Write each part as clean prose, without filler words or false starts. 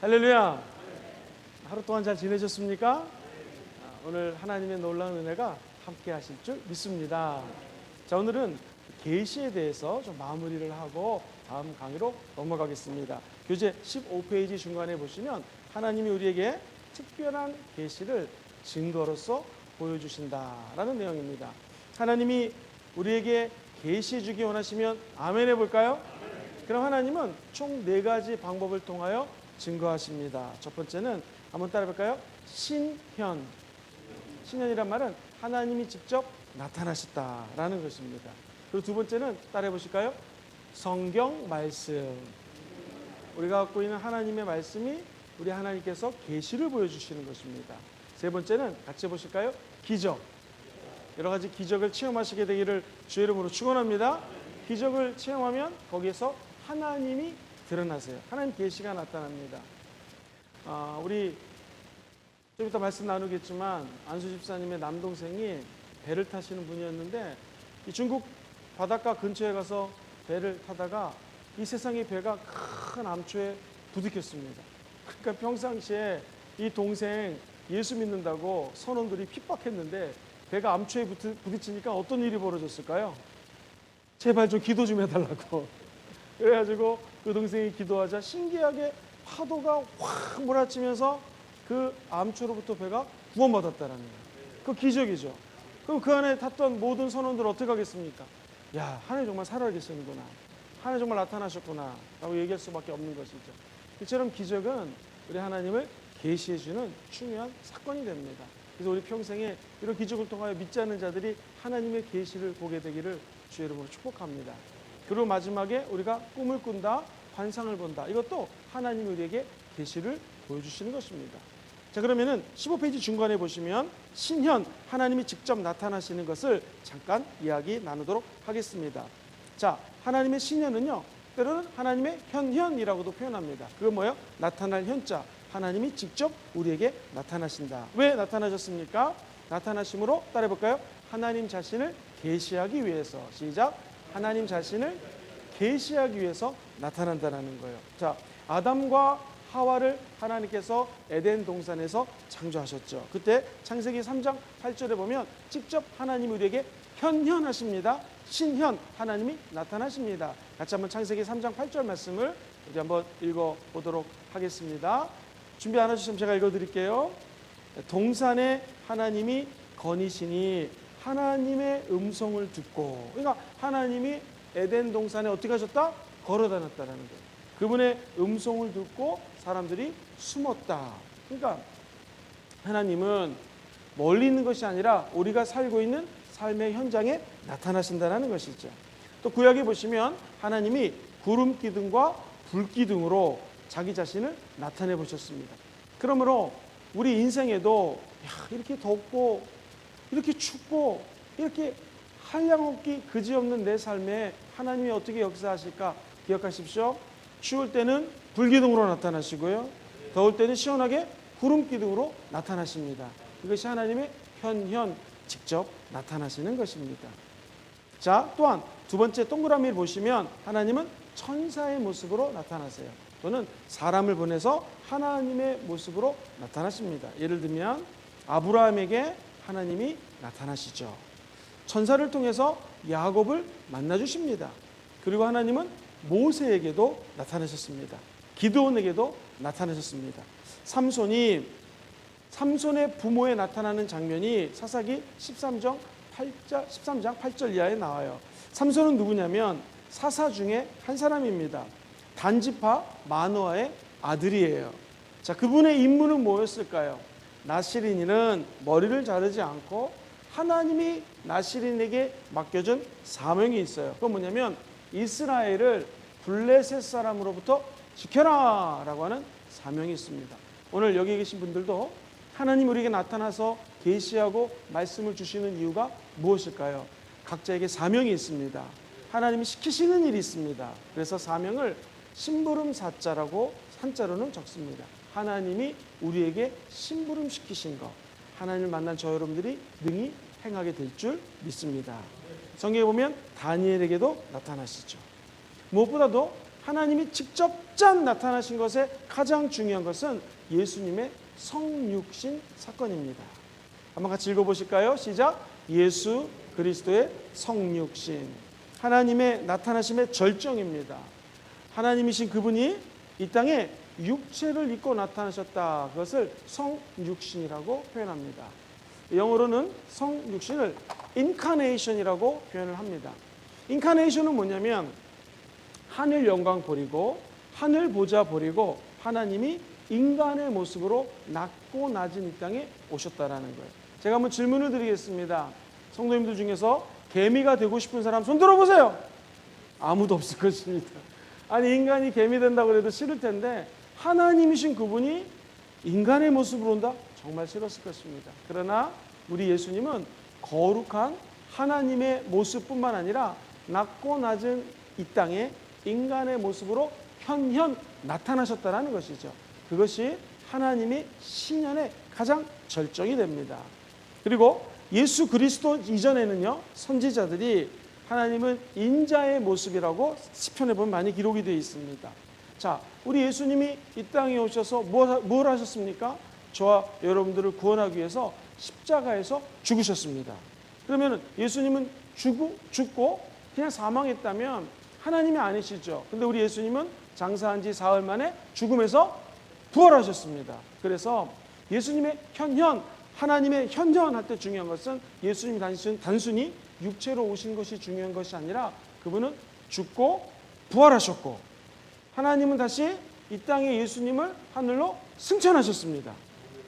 할렐루야. 하루 동안 잘 지내셨습니까? 오늘 하나님의 놀라운 은혜가 함께 하실 줄 믿습니다. 자, 오늘은 계시에 대해서 좀 마무리를 하고 다음 강의로 넘어가겠습니다. 교재 15페이지 중간에 보시면 하나님이 우리에게 특별한 계시를 증거로서 보여주신다라는 내용입니다. 하나님이 우리에게 계시해 주기 원하시면 아멘 해볼까요? 그럼 하나님은 총 4가지 방법을 통하여 증거하십니다. 첫 번째는 한번 따라해볼까요? 신현. 신현이란 말은 하나님이 직접 나타나셨다라는 것입니다. 그리고 두 번째는 따라해보실까요? 성경 말씀. 우리가 갖고 있는 하나님의 말씀이 우리 하나님께서 계시를 보여주시는 것입니다. 세 번째는 같이 해보실까요? 기적. 여러 가지 기적을 체험하시게 되기를 주의 이름으로 축원합니다. 기적을 체험하면 거기에서 하나님이 드러나세요. 하나님 계시가 나타납니다. 우리 좀 이따 말씀 나누겠지만 안수 집사님의 남동생이 배를 타시는 분이었는데 이 중국 바닷가 근처에 가서 배를 타다가 이 세상의 배가 큰 암초에 부딪혔습니다. 그러니까 평상시에 이 동생 예수 믿는다고 선원들이 핍박했는데 배가 암초에 부딪히니까 어떤 일이 벌어졌을까요? 제발 좀 기도 좀 해달라고. 그래가지고 그 동생이 기도하자 신기하게 파도가 확 몰아치면서 그 암초로부터 배가 구원받았다는 거예요. 그 기적이죠. 그럼 그 안에 탔던 모든 선원들 어떻게 하겠습니까? 야, 하나님 정말 살아계시는구나. 하나님 정말 나타나셨구나 라고 얘기할 수밖에 없는 것이죠. 이처럼 기적은 우리 하나님을 계시해 주는 중요한 사건이 됩니다. 그래서 우리 평생에 이런 기적을 통하여 믿지 않는 자들이 하나님의 계시를 보게 되기를 주의 이름으로 축복합니다. 그리고 마지막에 우리가 꿈을 꾼다, 환상을 본다. 이것도 하나님이 우리에게 계시를 보여주시는 것입니다. 자, 그러면은 15페이지 중간에 보시면 신현, 하나님이 직접 나타나시는 것을 잠깐 이야기 나누도록 하겠습니다. 자, 하나님의 신현은요, 때로는 하나님의 현현이라고도 표현합니다. 그건 뭐예요? 나타날 현자. 하나님이 직접 우리에게 나타나신다. 왜 나타나셨습니까? 나타나심으로 따라해볼까요? 하나님 자신을 계시하기 위해서. 시작. 하나님 자신을 계시하기 위해서 나타난다는 거예요. 자, 아담과 하와를 하나님께서 에덴 동산에서 창조하셨죠. 그때 창세기 3장 8절에 보면 직접 하나님이 우리에게 현현하십니다. 신현, 하나님이 나타나십니다. 같이 한번 창세기 3장 8절 말씀을 우리 한번 읽어보도록 하겠습니다. 준비 안 하셨으면 제가 읽어드릴게요. 동산에 하나님이 거니시니 하나님의 음성을 듣고, 그러니까 하나님이 에덴 동산에 어떻게 하셨다? 걸어 다녔다는 거예요. 그분의 음성을 듣고 사람들이 숨었다. 그러니까 하나님은 멀리 있는 것이 아니라 우리가 살고 있는 삶의 현장에 나타나신다는 것이죠. 또 구약에 보시면 하나님이 구름 기둥과 불 기둥으로 자기 자신을 나타내 보셨습니다. 그러므로 우리 인생에도 이렇게 덥고 이렇게 춥고 이렇게 한량없기 그지없는 내 삶에 하나님이 어떻게 역사하실까 기억하십시오. 추울 때는 불기둥으로 나타나시고요, 더울 때는 시원하게 구름기둥으로 나타나십니다. 이것이 하나님의 현현 직접 나타나시는 것입니다. 자, 또한 두 번째 동그라미를 보시면 하나님은 천사의 모습으로 나타나세요. 또는 사람을 보내서 하나님의 모습으로 나타나십니다. 예를 들면 아브라함에게 하나님이 나타나시죠. 천사를 통해서 야곱을 만나주십니다. 그리고 하나님은 모세에게도 나타나셨습니다. 기드온에게도 나타나셨습니다. 삼손의 부모에 나타나는 장면이 사사기 13장 8절 이하에 나와요. 삼손은 누구냐면 사사 중에 한 사람입니다. 단지파 마노아의 아들이에요. 자, 그분의 임무는 뭐였을까요? 나시린이는 머리를 자르지 않고 하나님이 나시린에게 맡겨준 사명이 있어요. 그건 뭐냐면 이스라엘을 블레셋 사람으로부터 지켜라 라고 하는 사명이 있습니다. 오늘 여기 계신 분들도 하나님 우리에게 나타나서 계시하고 말씀을 주시는 이유가 무엇일까요? 각자에게 사명이 있습니다. 하나님이 시키시는 일이 있습니다. 그래서 사명을 심부름 사자라고 산자로는 적습니다. 하나님이 우리에게 심부름 시키신 것, 하나님을 만난 저 여러분들이 능히 행하게 될 줄 믿습니다. 성경에 보면 다니엘에게도 나타나시죠. 무엇보다도 하나님이 직접 짠 나타나신 것에 가장 중요한 것은 예수님의 성육신 사건입니다. 한번 같이 읽어보실까요? 시작. 예수 그리스도의 성육신. 하나님의 나타나심의 절정입니다. 하나님이신 그분이 이 땅에 육체를 입고 나타나셨다. 그것을 성육신이라고 표현합니다. 영어로는 성육신을 인카네이션이라고 표현을 합니다. 인카네이션은 뭐냐면 하늘 영광 버리고 하늘 보좌 버리고 하나님이 인간의 모습으로 낮고 낮은 이 땅에 오셨다라는 거예요. 제가 한번 질문을 드리겠습니다. 성도님들 중에서 개미가 되고 싶은 사람 손 들어보세요. 아무도 없을 것입니다. 아니 인간이 개미 된다고 해도 싫을 텐데 하나님이신 그분이 인간의 모습으로 온다? 정말 싫었을 것입니다. 그러나 우리 예수님은 거룩한 하나님의 모습뿐만 아니라 낮고 낮은 이 땅에 인간의 모습으로 현현 나타나셨다는 것이죠. 그것이 하나님의 신년의 가장 절정이 됩니다. 그리고 예수 그리스도 이전에는요, 선지자들이 하나님은 인자의 모습이라고 시편에 보면 많이 기록이 되어 있습니다. 자, 우리 예수님이 이 땅에 오셔서 뭘 하셨습니까? 저와 여러분들을 구원하기 위해서 십자가에서 죽으셨습니다. 그러면 예수님은 죽고 그냥 사망했다면 하나님이 아니시죠. 근데 우리 예수님은 장사한 지 사흘 만에 죽음에서 부활하셨습니다. 그래서 예수님의 현현, 하나님의 현현할 때 중요한 것은 예수님이 단순히 육체로 오신 것이 중요한 것이 아니라 그분은 죽고 부활하셨고 하나님은 다시 이 땅에 예수님을 하늘로 승천하셨습니다.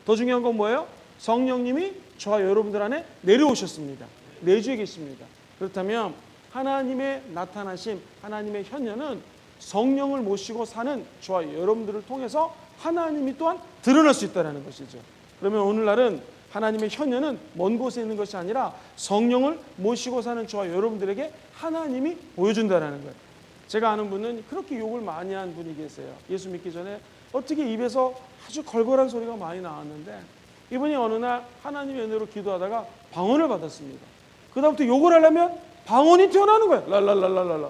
더 중요한 건 뭐예요? 성령님이 저와 여러분들 안에 내려오셨습니다. 내주에 계십니다. 그렇다면 하나님의 나타나심, 하나님의 현현은 성령을 모시고 사는 저와 여러분들을 통해서 하나님이 또한 드러날 수 있다는 것이죠. 그러면 오늘날은 하나님의 현현은 먼 곳에 있는 것이 아니라 성령을 모시고 사는 저와 여러분들에게 하나님이 보여준다는 거예요. 제가 아는 분은 그렇게 욕을 많이 한 분이 계세요. 예수 믿기 전에 어떻게 입에서 아주 걸걸한 소리가 많이 나왔는데 이분이 어느 날 하나님의 은혜로 기도하다가 방언을 받았습니다. 그다음부터 욕을 하려면 방언이 튀어나오는 거예요. 랄랄랄랄랄라.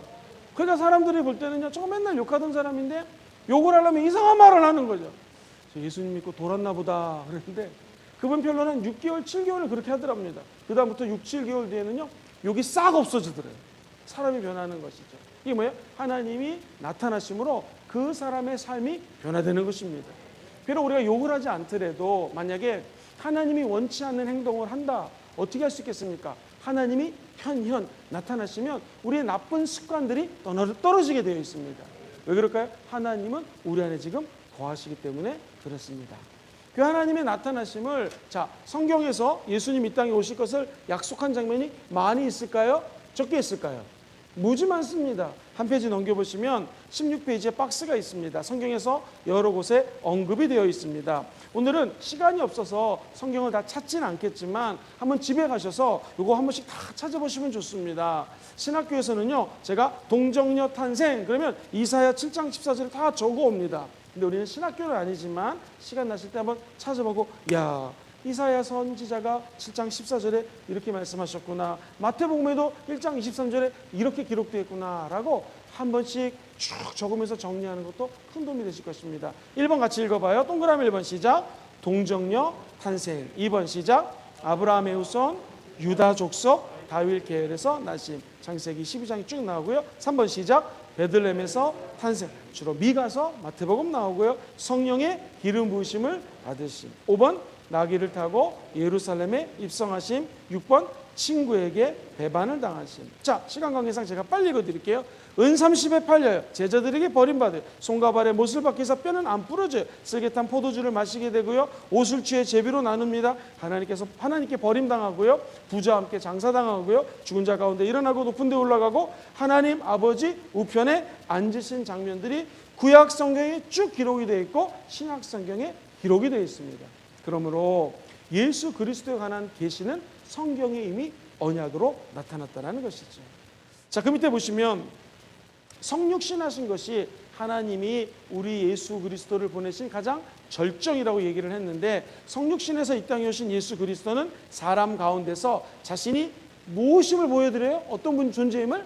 그러니까 사람들이 볼 때는요, 저거 맨날 욕하던 사람인데 욕을 하려면 이상한 말을 하는 거죠. 예수님 믿고 돌았나 보다 그랬는데 그분 별로는 6개월, 7개월을 그렇게 하더랍니다. 그다음부터 6, 7개월 뒤에는요, 욕이 싹 없어지더래요. 사람이 변하는 것이죠. 이게 뭐예요? 하나님이 나타나심으로 그 사람의 삶이 변화되는 것입니다. 비록 우리가 욕을 하지 않더라도 만약에 하나님이 원치 않는 행동을 한다. 어떻게 할 수 있겠습니까? 하나님이 현현 나타나시면 우리의 나쁜 습관들이 떨어지게 되어 있습니다. 왜 그럴까요? 하나님은 우리 안에 지금 거하시기 때문에 그렇습니다. 그 하나님의 나타나심을 성경에서 예수님 이 땅에 오실 것을 약속한 장면이 많이 있을까요? 적게 있을까요? 무지 많습니다. 한 페이지 넘겨보시면 16페이지에 박스가 있습니다. 성경에서 여러 곳에 언급이 되어 있습니다. 오늘은 시간이 없어서 성경을 다 찾지는 않겠지만 한번 집에 가셔서 이거 한 번씩 다 찾아보시면 좋습니다. 신학교에서는요, 제가 동정녀 탄생 그러면 이사야 7장 14절을 다 적어옵니다. 근데 우리는 신학교는 아니지만 시간 나실 때 한번 찾아보고 이사야 선지자가 7장 14절에 이렇게 말씀하셨구나. 마태복음에도 1장 23절에 이렇게 기록되어 있구나 라고 한 번씩 쭉 적으면서 정리하는 것도 큰 도움이 되실 것입니다. 1번 같이 읽어봐요. 동그라미 1번 시작. 동정녀 탄생. 2번 시작. 아브라함의 후손 유다 족속 다윗 계열에서 나심. 창세기 12장이 쭉 나오고요. 3번 시작. 베들레헴에서 탄생. 주로 미가서 마태복음 나오고요. 성령의 기름 부으심을 받으심. 5번 나귀를 타고 예루살렘에 입성하심. 6번 친구에게 배반을 당하심. 자, 시간 관계상 제가 빨리 읽어드릴게요. 은 30에 팔려요. 제자들에게 버림받아요. 손과 발에 못을 박혀서 뼈는 안 부러져요. 쓸개탄 포도주를 마시게 되고요. 옷을 취해 제비로 나눕니다. 하나님께 버림당하고요. 부자와 함께 장사당하고요. 죽은 자 가운데 일어나고 높은 데 올라가고 하나님 아버지 우편에 앉으신 장면들이 구약 성경에 쭉 기록이 되어 있고 신약 성경에 기록이 되어 있습니다. 그러므로 예수 그리스도에 관한 계시는 성경에 이미 언약으로 나타났다는 것이죠. 자, 그 밑에 보시면 성육신하신 것이 하나님이 우리 예수 그리스도를 보내신 가장 절정이라고 얘기를 했는데 성육신에서 이 땅에 오신 예수 그리스도는 사람 가운데서 자신이 무엇임을 보여드려요? 어떤 분 존재임을?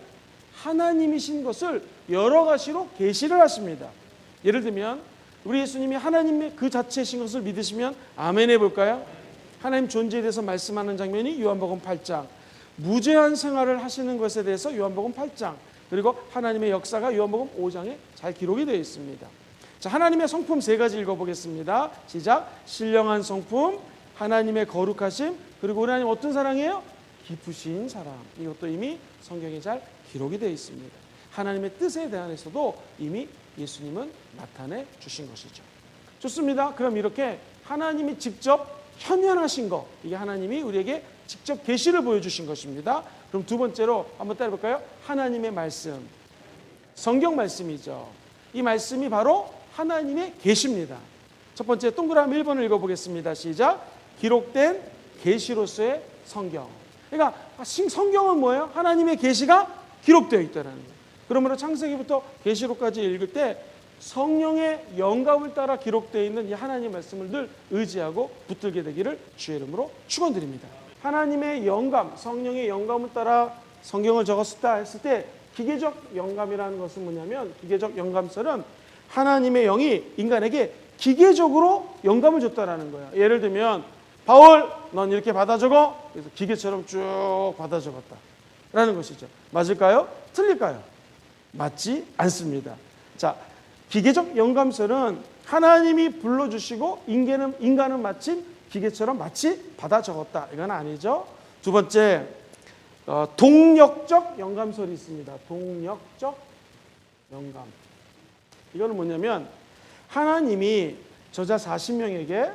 하나님이신 것을 여러 가지로 계시를 하십니다. 예를 들면 우리 예수님이 하나님의 그 자체이신 것을 믿으시면 아멘 해볼까요? 하나님 존재에 대해서 말씀하는 장면이 요한복음 8장, 무제한 생활을 하시는 것에 대해서 요한복음 8장, 그리고 하나님의 역사가 요한복음 5장에 잘 기록이 되어 있습니다. 자, 하나님의 성품 3가지 읽어보겠습니다. 시작. 신령한 성품, 하나님의 거룩하심, 그리고 우리 하나님 어떤 사랑이에요? 깊으신 사랑. 이것도 이미 성경에 잘 기록이 되어 있습니다. 하나님의 뜻에 대해서도 이미 예수님은 나타내 주신 것이죠. 좋습니다. 그럼 이렇게 하나님이 직접 현현하신 것, 이게 하나님이 우리에게 직접 계시를 보여주신 것입니다. 그럼 두 번째로 한번 따라해볼까요? 하나님의 말씀, 성경 말씀이죠. 이 말씀이 바로 하나님의 계시입니다. 첫 번째 동그라미 1번을 읽어보겠습니다. 시작. 기록된 계시로서의 성경. 그러니까 성경은 뭐예요? 하나님의 계시가 기록되어 있다는 거예요. 그러므로 창세기부터 계시록까지 읽을 때 성령의 영감을 따라 기록되어 있는 이 하나님의 말씀을 늘 의지하고 붙들게 되기를 주의 이름으로 축원드립니다. 하나님의 영감, 성령의 영감을 따라 성경을 적었다 했을 때 기계적 영감이라는 것은 뭐냐면, 기계적 영감설은 하나님의 영이 인간에게 기계적으로 영감을 줬다라는 거예요. 예를 들면 바울, 넌 이렇게 받아 적어. 그래서 기계처럼 쭉 받아 적었다 라는 것이죠. 맞을까요? 틀릴까요? 맞지 않습니다. 자, 기계적 영감설은 하나님이 불러주시고 인간은 마침 기계처럼 마치 받아 적었다, 이건 아니죠. 두 번째, 동력적 영감설이 있습니다. 동력적 영감. 이거는 뭐냐면 하나님이 저자 40명에게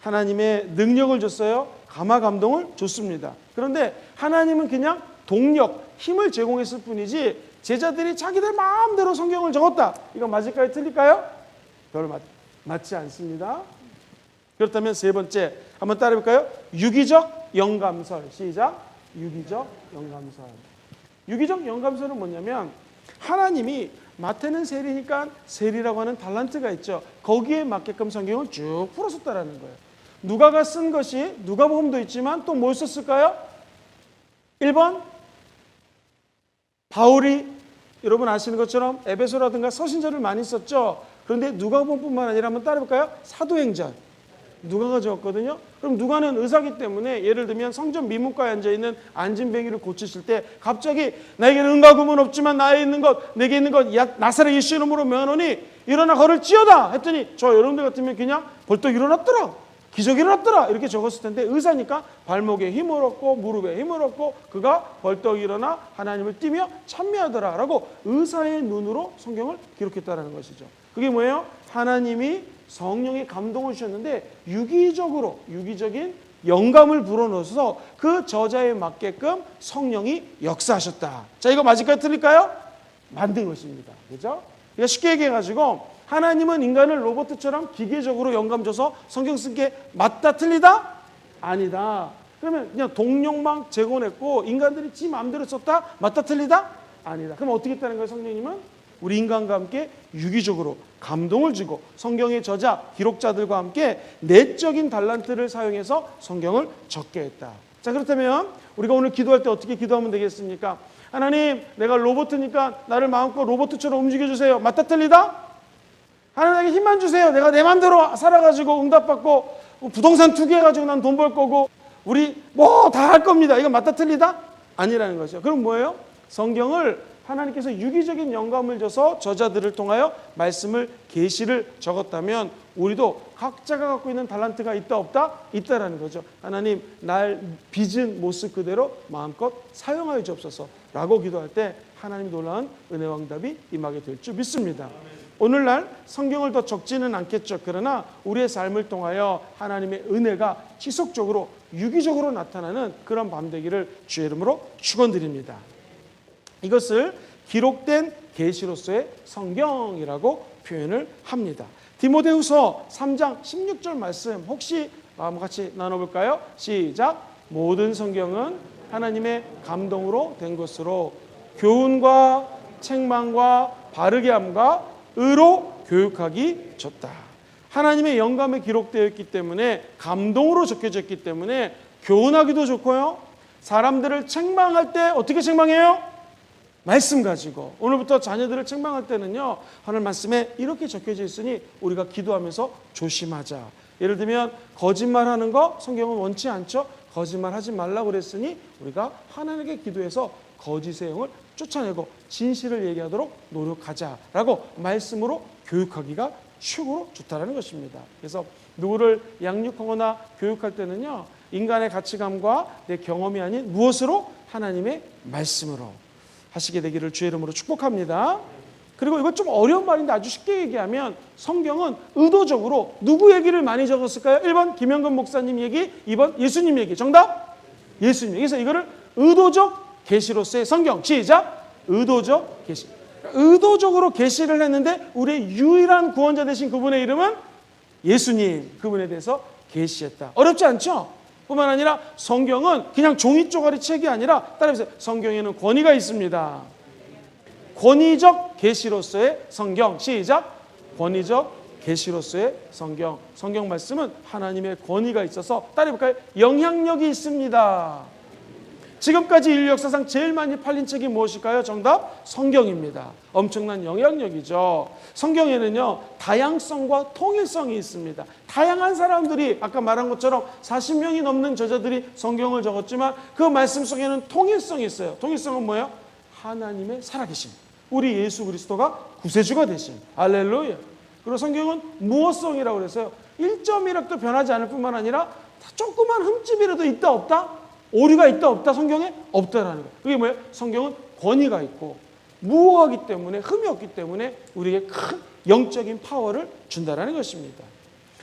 하나님의 능력을 줬어요. 감화 감동을 줬습니다. 그런데 하나님은 그냥 동력, 힘을 제공했을 뿐이지 제자들이 자기들 마음대로 성경을 적었다, 이건 맞을까요? 틀릴까요? 별로 맞지 않습니다. 그렇다면 세 번째 한번 따라해볼까요? 유기적 영감설. 시작. 유기적 영감설. 유기적 영감설은 뭐냐면 하나님이 마태는 세리니까 세리라고 하는 달란트가 있죠. 거기에 맞게끔 성경을 쭉 풀었었다라는 거예요. 누가가 쓴 것이 누가복음도 있지만 또 뭘 썼을까요? 1번 바울이 여러분 아시는 것처럼 에베소라든가 서신서를 많이 썼죠. 그런데 누가복음뿐만 아니라 한번 따라해볼까요? 사도행전. 누가가 적었거든요. 그럼 누가는 의사기 때문에 예를 들면 성전 미문가에 앉아있는 안진뱅이를 고치실 때 갑자기 나에게는 은과 금은 없지만 나에 있는 것, 내게 있는 것 나사렛 예수 이름으로 명하노니 일어나 걸을지어다 했더니 저 여러분들 같으면 그냥 벌떡 일어났더라, 기적이 일어났더라 이렇게 적었을 텐데 의사니까 발목에 힘을 얻고 무릎에 힘을 얻고 그가 벌떡 일어나 하나님을 띠며 찬미하더라 라고 의사의 눈으로 성경을 기록했다는 것이죠. 그게 뭐예요? 하나님이 성령의 감동을 주셨는데 유기적인 영감을 불어넣어서 그 저자에 맞게끔 성령이 역사하셨다. 자, 이거 맞을까요? 틀릴까요? 만든 것입니다. 그죠? 그러니까 쉽게 얘기해가지고 하나님은 인간을 로봇처럼 기계적으로 영감 줘서 성경 쓴 게 맞다 틀리다? 아니다. 그러면 그냥 동력만 제공했고 인간들이 지 마음대로 썼다? 맞다 틀리다? 아니다. 그럼 어떻게 했다는 거예요? 성령님은 우리 인간과 함께 유기적으로 감동을 주고 성경의 저자, 기록자들과 함께 내적인 달란트를 사용해서 성경을 적게 했다. 자, 그렇다면 우리가 오늘 기도할 때 어떻게 기도하면 되겠습니까? 하나님, 내가 로봇이니까 나를 마음껏 로봇처럼 움직여주세요. 맞다 틀리다? 하나님에게 힘만 주세요. 내가 내 마음대로 살아가지고 응답받고 부동산 투기해가지고 난 돈 벌 거고 우리 뭐 다 할 겁니다. 이건 맞다 틀리다? 아니라는 거죠. 그럼 뭐예요? 성경을 하나님께서 유기적인 영감을 줘서 저자들을 통하여 말씀을 계시를 적었다면 우리도 각자가 갖고 있는 달란트가 있다 없다? 있다라는 거죠. 하나님, 날 빚은 모습 그대로 마음껏 사용하여 주옵소서 라고 기도할 때 하나님 놀라운 은혜와 응답이 임하게 될 줄 믿습니다. 오늘날 성경을 더 적지는 않겠죠. 그러나 우리의 삶을 통하여 하나님의 은혜가 지속적으로 유기적으로 나타나는 그런 밤 되기를 주의 이름으로 축원드립니다. 이것을 기록된 계시로서의 성경이라고 표현을 합니다. 디모데후서 3장 16절 말씀 혹시 같이 나눠볼까요? 시작. 모든 성경은 하나님의 감동으로 된 것으로 교훈과 책망과 바르게 함과 의로 교육하기 좋다. 하나님의 영감에 기록되어 있기 때문에 감동으로 적혀져 있기 때문에 교훈하기도 좋고요. 사람들을 책망할 때 어떻게 책망해요? 말씀 가지고 오늘부터 자녀들을 책망할 때는요, 하나님 말씀에 이렇게 적혀져 있으니 우리가 기도하면서 조심하자. 예를 들면 거짓말하는 거 성경은 원치 않죠. 거짓말하지 말라고 그랬으니 우리가 하나님께 기도해서 거짓의 영을 쫓아내고 진실을 얘기하도록 노력하자라고 말씀으로 교육하기가 최고로 좋다라는 것입니다. 그래서 누구를 양육하거나 교육할 때는요, 인간의 가치관과 내 경험이 아닌 무엇으로? 하나님의 말씀으로 하시게 되기를 주의 이름으로 축복합니다. 그리고 이건 좀 어려운 말인데 아주 쉽게 얘기하면 성경은 의도적으로 누구 얘기를 많이 적었을까요? 1번 김영근 목사님 얘기, 2번 예수님 얘기. 정답? 예수님. 그래서 이거를 의도적 계시로서의 성경. 시작. 의도적 계시. 의도적으로 계시를 했는데 우리의 유일한 구원자 되신 그분의 이름은 예수님. 그분에 대해서 계시했다. 어렵지 않죠? 뿐만 아니라 성경은 그냥 종이 쪼가리 책이 아니라 따라해보세요. 성경에는 권위가 있습니다. 권위적 계시로서의 성경. 시작. 권위적 계시로서의 성경. 성경 말씀은 하나님의 권위가 있어서 따라해볼까요? 영향력이 있습니다. 지금까지 인류 역사상 제일 많이 팔린 책이 무엇일까요? 정답, 성경입니다. 엄청난 영향력이죠. 성경에는요, 다양성과 통일성이 있습니다. 다양한 사람들이 아까 말한 것처럼 40명이 넘는 저자들이 성경을 적었지만 그 말씀 속에는 통일성이 있어요. 통일성은 뭐예요? 하나님의 살아계심. 우리 예수 그리스도가 구세주가 되신. 할렐루야. 그리고 성경은 무엇성이라고 그랬어요. 1.1획도 변하지 않을 뿐만 아니라 조그만 흠집이라도 있다 없다? 오류가 있다 없다? 성경에 없다라는 거예요. 그게 뭐예요? 성경은 권위가 있고 무호하기 때문에, 흠이 없기 때문에 우리에게 큰 영적인 파워를 준다라는 것입니다.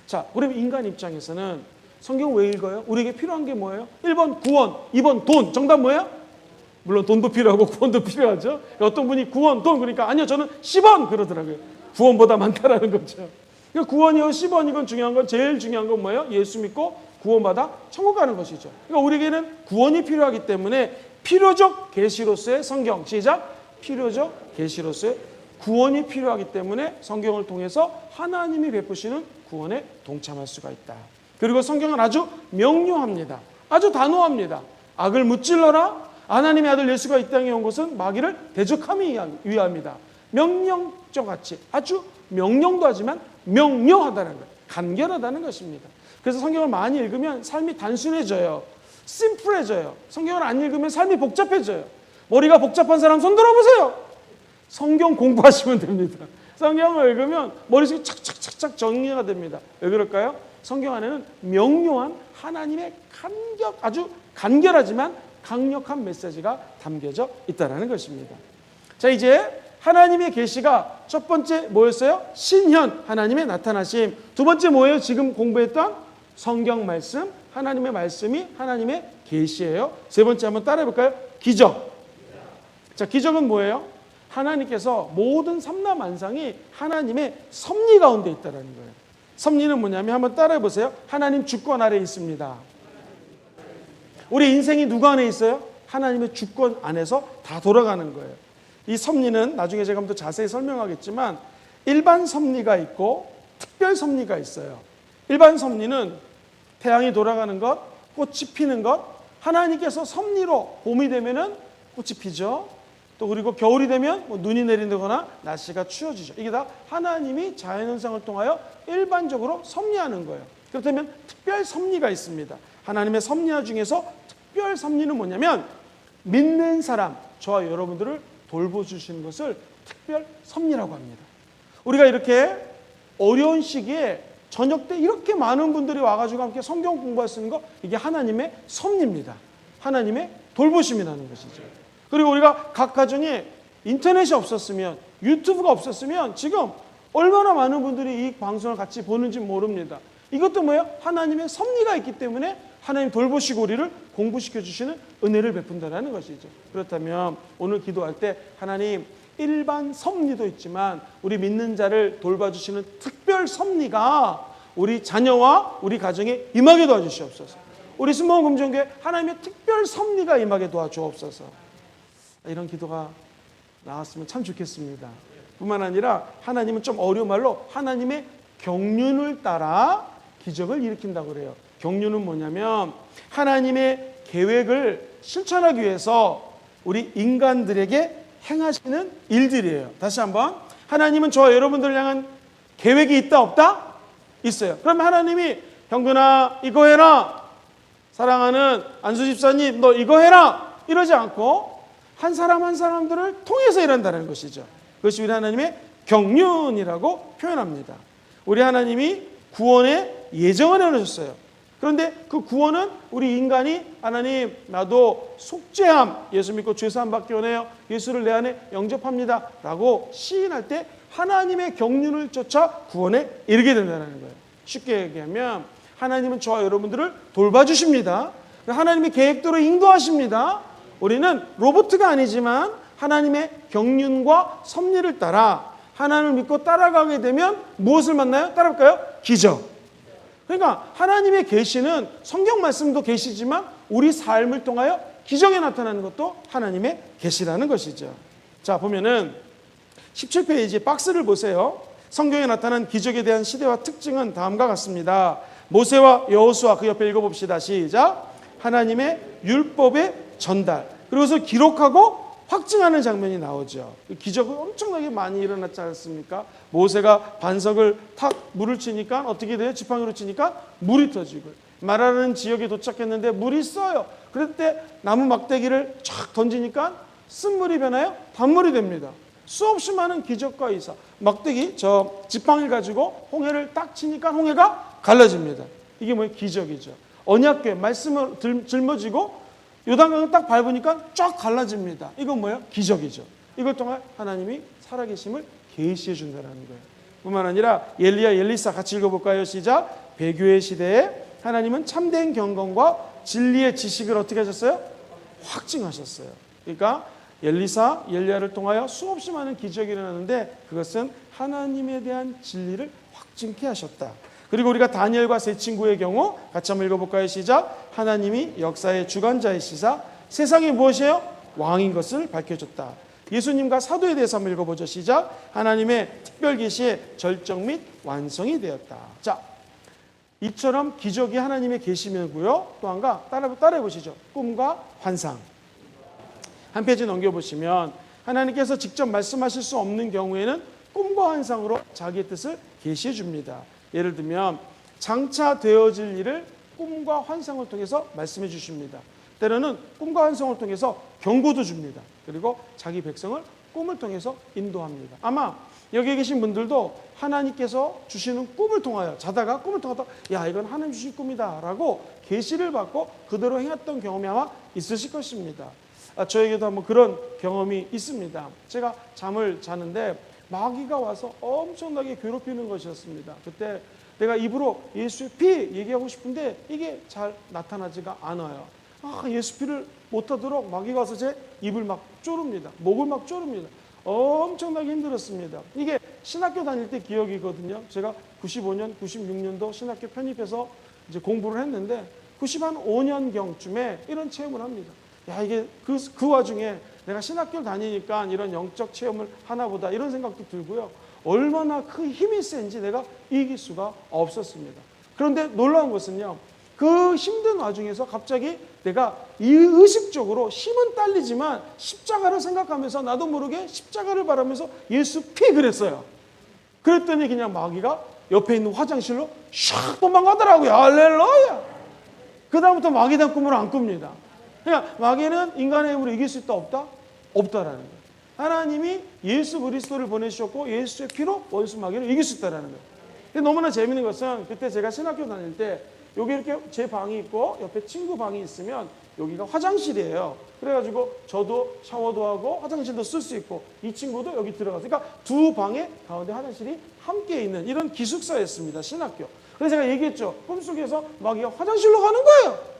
자, 그럼 인간 입장에서는 성경 왜 읽어요? 우리에게 필요한 게 뭐예요? 1번 구원, 2번 돈. 정답 뭐예요? 물론 돈도 필요하고 구원도 필요하죠. 어떤 분이 구원, 돈 그러니까 아니요 저는 10원 그러더라고요. 구원보다 많다라는 거죠. 그러니까 구원이요 10원이건 중요한 건, 제일 중요한 건 뭐예요? 예수 믿고 구원받아 천국 가는 것이죠. 그러니까 우리에게는 구원이 필요하기 때문에 필요적 계시로서의 성경. 시작. 필요적 계시로서의 구원이 필요하기 때문에 성경을 통해서 하나님이 베푸시는 구원에 동참할 수가 있다. 그리고 성경은 아주 명료합니다. 아주 단호합니다. 악을 무찔러라. 하나님의 아들 예수가 이 땅에 온 것은 마귀를 대적함이 위함이다. 명령적 같이 아주 명령도 하지만 명료하다는 것, 간결하다는 것입니다. 그래서 성경을 많이 읽으면 삶이 단순해져요. 심플해져요. 성경을 안 읽으면 삶이 복잡해져요. 머리가 복잡한 사람 손 들어보세요. 성경 공부하시면 됩니다. 성경을 읽으면 머릿속이 착착착착 정리가 됩니다. 왜 그럴까요? 성경 안에는 명료한 하나님의 아주 간결하지만 강력한 메시지가 담겨져 있다는 것입니다. 자, 이제 하나님의 계시가 첫 번째 뭐였어요? 신현, 하나님의 나타나심. 두 번째 뭐예요? 지금 공부했던 성경 말씀, 하나님의 말씀이 하나님의 계시예요. 세 번째 한번 따라해 볼까요? 기적. 자, 기적은 뭐예요? 하나님께서 모든 삼라만상이 하나님의 섭리 가운데 있다는 거예요. 섭리는 뭐냐면 한번 따라해 보세요. 하나님 주권 아래 있습니다. 우리 인생이 누구 안에 있어요? 하나님의 주권 안에서 다 돌아가는 거예요. 이 섭리는 나중에 제가 더 자세히 설명하겠지만 일반 섭리가 있고 특별 섭리가 있어요. 일반 섭리는 태양이 돌아가는 것, 꽃이 피는 것, 하나님께서 섭리로 봄이 되면은 꽃이 피죠. 또 그리고 겨울이 되면 눈이 내린다거나 날씨가 추워지죠. 이게 다 하나님이 자연현상을 통하여 일반적으로 섭리하는 거예요. 그렇다면 특별 섭리가 있습니다. 하나님의 섭리 중에서 특별 섭리는 뭐냐면 믿는 사람, 저와 여러분들을 돌보주시는 것을 특별 섭리라고 합니다. 우리가 이렇게 어려운 시기에 저녁 때 이렇게 많은 분들이 와가지고 함께 성경 공부할 수 있는 거, 이게 하나님의 섭리입니다. 하나님의 돌보심이라는 것이죠. 그리고 우리가 각 가정에 인터넷이 없었으면, 유튜브가 없었으면 지금 얼마나 많은 분들이 이 방송을 같이 보는지 모릅니다. 이것도 뭐예요? 하나님의 섭리가 있기 때문에 하나님 돌보시고 우리를 공부시켜 주시는 은혜를 베푼다는 것이죠. 그렇다면 오늘 기도할 때 하나님, 일반 섭리도 있지만 우리 믿는 자를 돌봐주시는 특별 섭리가 우리 자녀와 우리 가정에 임하게 도와주시옵소서. 우리 순복음 금정교회 하나님의 특별 섭리가 임하게 도와주옵소서. 이런 기도가 나왔으면 참 좋겠습니다. 뿐만 아니라 하나님은 좀 어려운 말로 하나님의 경륜을 따라 기적을 일으킨다고 그래요. 경륜은 뭐냐면 하나님의 계획을 실천하기 위해서 우리 인간들에게 행하시는 일들이에요. 다시 한번. 하나님은 저와 여러분들을 향한 계획이 있다 없다? 있어요. 그러면 하나님이 형근아 이거 해라. 사랑하는 안수 집사님 너 이거 해라. 이러지 않고 한 사람 한 사람들을 통해서 일한다는 것이죠. 그것이 우리 하나님의 경륜이라고 표현합니다. 우리 하나님이 구원의 예정을 해놓으셨어요. 그런데 그 구원은 우리 인간이 하나님 나도 속죄함 예수 믿고 죄사함 받기 원해요. 예수를 내 안에 영접합니다 라고 시인할 때 하나님의 경륜을 쫓아 구원에 이르게 된다는 거예요. 쉽게 얘기하면 하나님은 저와 여러분들을 돌봐주십니다. 하나님의 계획대로 인도하십니다. 우리는 로봇가 아니지만 하나님의 경륜과 섭리를 따라 하나님을 믿고 따라가게 되면 무엇을 만나요? 따라볼까요? 기적. 그러니까 하나님의 계시는 성경 말씀도 계시지만 우리 삶을 통하여 기적에 나타나는 것도 하나님의 계시라는 것이죠. 자, 보면은 17페이지 박스를 보세요. 성경에 나타난 기적에 대한 시대와 특징은 다음과 같습니다. 모세와 여호수아 그 옆에 읽어봅시다. 시작. 하나님의 율법의 전달. 그리고서 기록하고 확증하는 장면이 나오죠. 기적은 엄청나게 많이 일어났지 않습니까? 모세가 반석을 탁 물을 치니까 어떻게 돼요? 지팡이로 치니까 물이 터지고 마라는 지역에 도착했는데 물이 써요. 그럴 때 나무 막대기를 쫙 던지니까 쓴물이 변하여 단물이 됩니다. 수없이 많은 기적과 이사. 막대기 저 지팡이를 가지고 홍해를 딱 치니까 홍해가 갈라집니다. 이게 뭐예요? 기적이죠. 언약궤 말씀을 짊어지고 요단강을 딱 밟으니까 쫙 갈라집니다. 이건 뭐예요? 기적이죠. 이걸 통해 하나님이 살아계심을 계시해 준다는 거예요. 뿐만 아니라 엘리야 엘리사 같이 읽어볼까요? 시작. 배교의 시대에 하나님은 참된 경건과 진리의 지식을 어떻게 하셨어요? 확증하셨어요. 그러니까 엘리사 엘리야를 통하여 수없이 많은 기적이 일어나는데 그것은 하나님에 대한 진리를 확증케 하셨다. 그리고 우리가 다니엘과 세 친구의 경우 같이 한번 읽어볼까요? 시작. 하나님이 역사의 주관자이시사 세상이 무엇이에요? 왕인 것을 밝혀줬다. 예수님과 사도에 대해서 한번 읽어보죠. 시작. 하나님의 특별 계시의 절정 및 완성이 되었다. 자, 이처럼 기적이 하나님의 계시면고요. 또 한가 따라해 보시죠. 꿈과 환상. 한 페이지 넘겨보시면 하나님께서 직접 말씀하실 수 없는 경우에는 꿈과 환상으로 자기의 뜻을 계시해 줍니다. 예를 들면 장차 되어질 일을 꿈과 환상을 통해서 말씀해 주십니다. 때로는 꿈과 환상을 통해서 경고도 줍니다. 그리고 자기 백성을 꿈을 통해서 인도합니다. 아마 여기 계신 분들도 하나님께서 주시는 꿈을 통하여 자다가 꿈을 통해서 야 이건 하나님 주신 꿈이다 라고 계시를 받고 그대로 행했던 경험이 아마 있으실 것입니다. 저에게도 한번 그런 경험이 있습니다. 제가 잠을 자는데 마귀가 와서 엄청나게 괴롭히는 것이었습니다. 그때 내가 입으로 예수의 피 얘기하고 싶은데 이게 잘 나타나지가 않아요. 예수 피를 못하도록 마귀가 와서 제 입을 막 쪼릅니다. 목을 막 쪼릅니다. 엄청나게 힘들었습니다. 이게 신학교 다닐 때 기억이거든요. 제가 95년, 96년도 신학교 편입해서 이제 공부를 했는데 95년경쯤에 이런 체험을 합니다. 야, 이게 그 와중에 내가 신학교를 다니니까 이런 영적 체험을 하나보다 이런 생각도 들고요. 얼마나 그 힘이 센지 내가 이길 수가 없었습니다. 그런데 놀라운 것은요. 그 힘든 와중에서 갑자기 내가 의식적으로 힘은 딸리지만 십자가를 생각하면서 나도 모르게 십자가를 바라면서 예수 피 그랬어요. 그랬더니 그냥 마귀가 옆에 있는 화장실로 샥 도망가더라고요. 할렐루야. 그 다음부터 마귀단 꿈을 안 꿉니다. 그러니까 마귀는 인간의 힘으로 이길 수 있다 없다? 없다라는 거예요. 하나님이 예수 그리스도를 보내주셨고 예수의 피로 원수 마귀를 이길 수 있다라는 거예요. 근데 너무나 재밌는 것은 그때 제가 신학교 다닐 때 여기 이렇게 제 방이 있고 옆에 친구 방이 있으면 여기가 화장실이에요. 그래가지고 저도 샤워도 하고 화장실도 쓸 수 있고 이 친구도 여기 들어가서 그러니까 두 방의 가운데 화장실이 함께 있는 이런 기숙사였습니다. 신학교. 그래서 제가 얘기했죠. 꿈속에서 마귀가 화장실로 가는 거예요.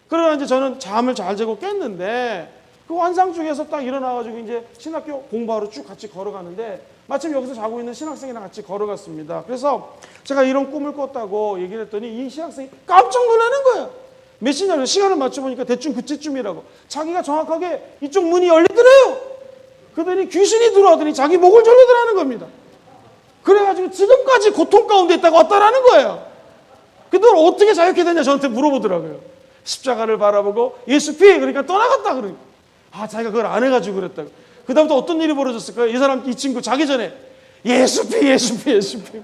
그러나 이제 저는 잠을 잘 자고 깼는데 그 환상 중에서 딱 일어나가지고 이제 신학교 공부하러 쭉 같이 걸어가는데 마침 여기서 자고 있는 신학생이랑 같이 걸어갔습니다. 그래서 제가 이런 꿈을 꿨다고 얘기를 했더니 이 신학생이 깜짝 놀라는 거예요. 몇 시냐면 시간을 맞춰보니까 대충 그때쯤이라고. 자기가 정확하게 이쪽 문이 열리더래요. 그러더니 귀신이 들어오더니 자기 목을 졸르더라는 겁니다. 그래가지고 지금까지 고통 가운데 있다가 왔다라는 거예요. 그들 어떻게 자유케 됐냐 저한테 물어보더라고요. 십자가를 바라보고 예수 피 그러니까 떠나갔다 그러니까. 자기가 그걸 안 해가지고 그랬다고. 그다음부터 어떤 일이 벌어졌을까요? 이 친구 자기 전에 예수피.